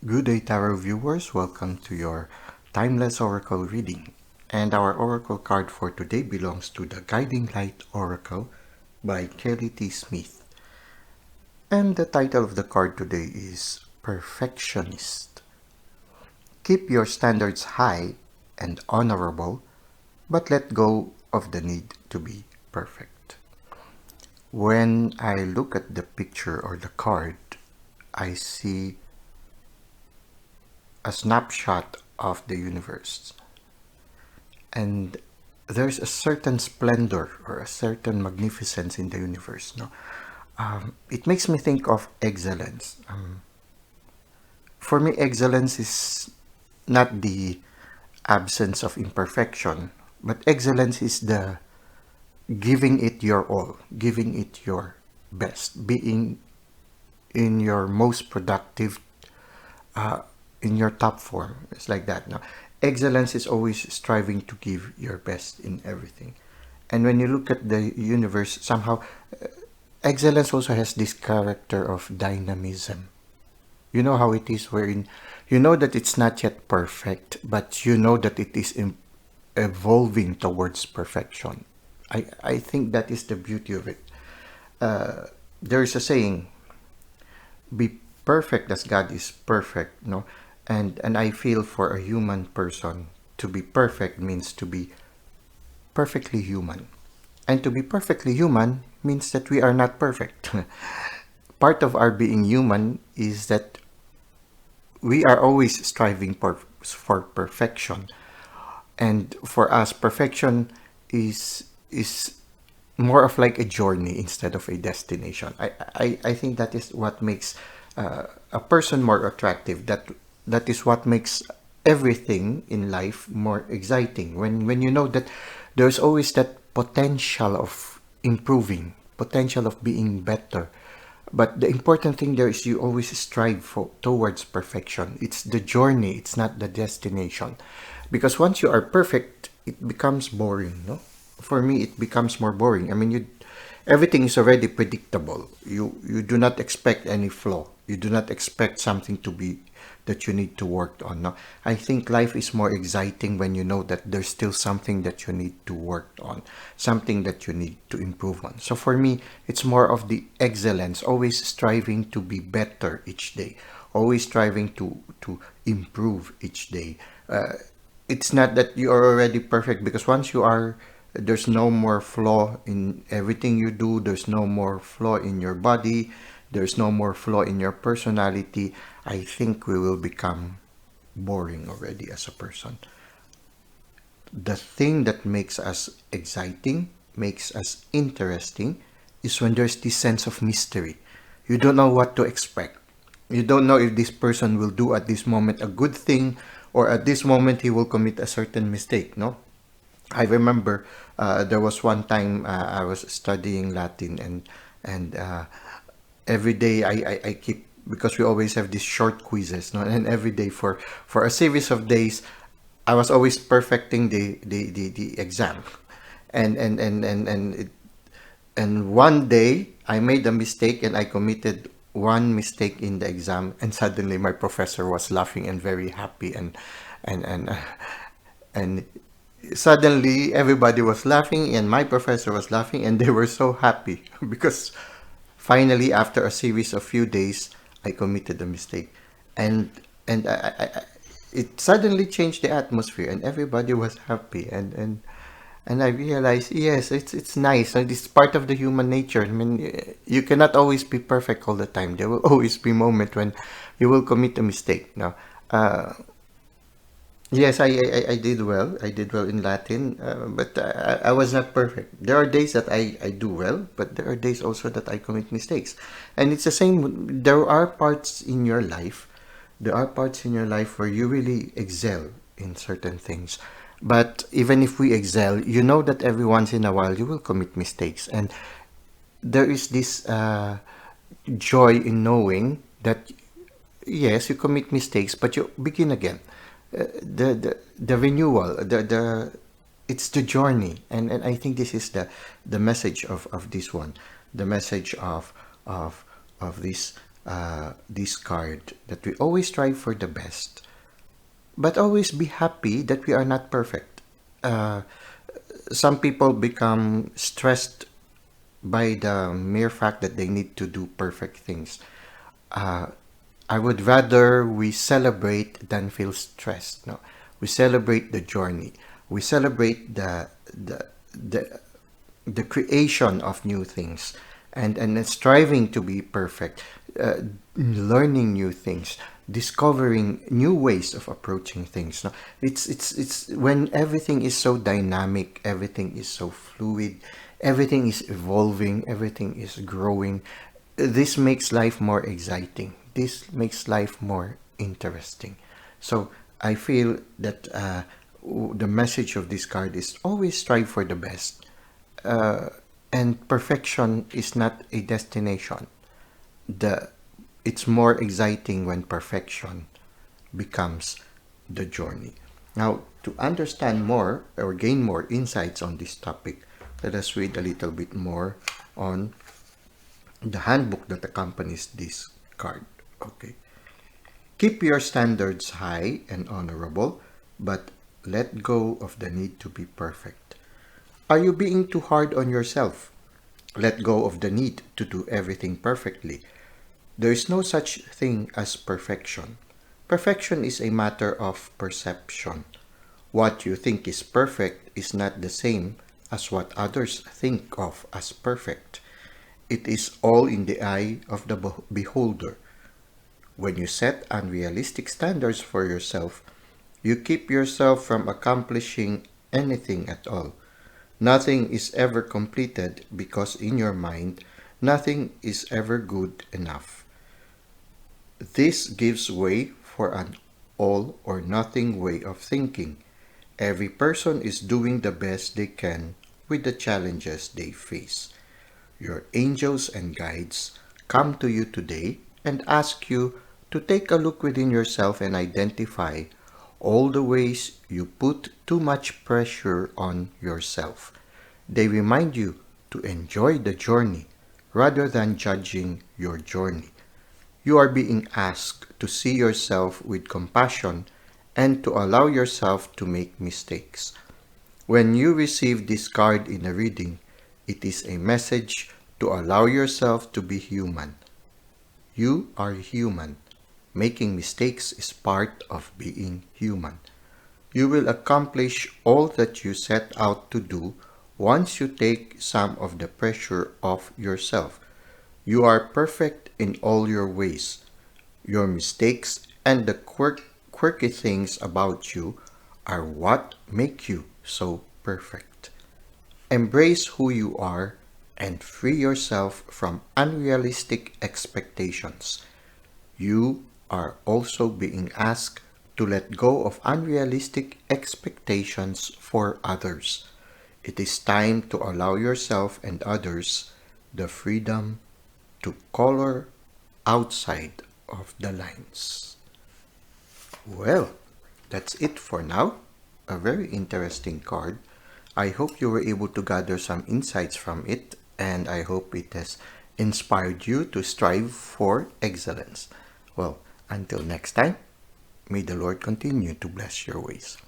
Good day, Tarot viewers. Welcome to your Timeless Oracle reading. And our Oracle card for today belongs to the Guiding Light Oracle by Kelly T. Smith. And the title of the card today is Perfectionist. Keep your standards high and honorable, but let go of the need to be perfect. When I look at the picture or the card, I see a snapshot of the universe. And there's a certain splendor or a certain magnificence in the universe. No, it makes me think of excellence. For me, excellence is not the absence of imperfection, but excellence is the giving it your all, giving it your best, being in your most productive, in your top form. It's like that. No, excellence is always striving to give your best in everything. And when you look at the universe, somehow excellence also has this character of dynamism. You know how it is, wherein you know that it's not yet perfect, but you know that it is evolving towards perfection. I think that is the beauty of it. There is a saying, be perfect as God is perfect, no? And I feel for a human person, to be perfect means to be perfectly human. And to be perfectly human means that we are not perfect. Part of our being human is that we are always striving for perfection. And for us, perfection is more of like a journey instead of a destination. I think that is what makes a person more attractive. That is what makes everything in life more exciting. When you know that there's always that potential of improving, potential of being better. But the important thing there is you always strive towards perfection. It's the journey, it's not the destination. Because once you are perfect, it becomes boring, no? For me, it becomes more boring. I mean, everything is already predictable. You do not expect any flaw. You do not expect something to be that you need to work on. No, I think life is more exciting when you know that there's still something that you need to work on, something that you need to improve on. So for me, it's more of the excellence, always striving to be better each day, always striving to improve each day. It's not that you are already perfect, because once you are, there's no more flaw in everything you do, there's no more flaw in your body, there's no more flaw in your personality. I think we will become boring already as a person. The thing that makes us exciting, makes us interesting, is when there's this sense of mystery. You don't know what to expect. You don't know if this person will do at this moment a good thing, or at this moment he will commit a certain mistake. No, I remember there was one time I was studying Latin, and every day I keep, because we always have these short quizzes, no? And every day for a series of days, I was always perfecting the exam, and and one day I made a mistake and I committed one mistake in the exam, and suddenly my professor was laughing and very happy, and and uh, and suddenly everybody was laughing and my professor was laughing, and they were so happy because finally, after a series of few days, I committed a mistake, and it suddenly changed the atmosphere, and everybody was happy, and I realized, yes, it's nice. And it's part of the human nature. I mean, you cannot always be perfect all the time. There will always be moment when you will commit a mistake. Now, uh, yes, I did well. I did well in Latin, but I was not perfect. There are days that I do well, but there are days also that I commit mistakes. And it's the same. There are parts in your life, there are parts in your life where you really excel in certain things. But even if we excel, you know that every once in a while you will commit mistakes. And there is this joy in knowing that yes, you commit mistakes, but you begin again. The renewal, the it's the journey, and I think this is the message of this one, the message of of this. this card, that we always strive for the best, but always be happy that we are not perfect. Uh, some people become stressed by the mere fact that they need to do perfect things. Uh, I would rather we celebrate than feel stressed. No, we celebrate the journey. We celebrate the the creation of new things, and striving to be perfect, uh, learning new things, discovering new ways of approaching things. No, it's when everything is so dynamic, everything is so fluid, everything is evolving, everything is growing. This makes life more exciting. This makes life more interesting. So I feel that the message of this card is always strive for the best. uh, and perfection is not a destination. The It's more exciting when perfection becomes the journey. Now, to understand more or gain more insights on this topic, let us read a little bit more on the handbook that accompanies this card. Okay. Keep your standards high and honorable, but let go of the need to be perfect. Are you being too hard on yourself? Let go of the need to do everything perfectly. There is no such thing as perfection. Perfection is a matter of perception. What you think is perfect is not the same as what others think of as perfect. It is all in the eye of the beholder. When you set unrealistic standards for yourself, you keep yourself from accomplishing anything at all. Nothing is ever completed because in your mind, nothing is ever good enough. This gives way for an all or nothing way of thinking. Every person is doing the best they can with the challenges they face. Your angels and guides come to you today and ask you to take a look within yourself and identify all the ways you put too much pressure on yourself. They remind you to enjoy the journey rather than judging your journey. You are being asked to see yourself with compassion and to allow yourself to make mistakes. When you receive this card in a reading, it is a message to allow yourself to be human. You are human. Making mistakes is part of being human. You will accomplish all that you set out to do once you take some of the pressure off yourself. You are perfect in all your ways. Your mistakes and the quirky things about you are what make you so perfect. Embrace who you are and free yourself from unrealistic expectations. You are also being asked to let go of unrealistic expectations for others. It is time to allow yourself and others the freedom to color outside of the lines. Well, that's it for now. A very interesting card. I hope you were able to gather some insights from it, and I hope it has inspired you to strive for excellence. Well, until next time, may the Lord continue to bless your ways.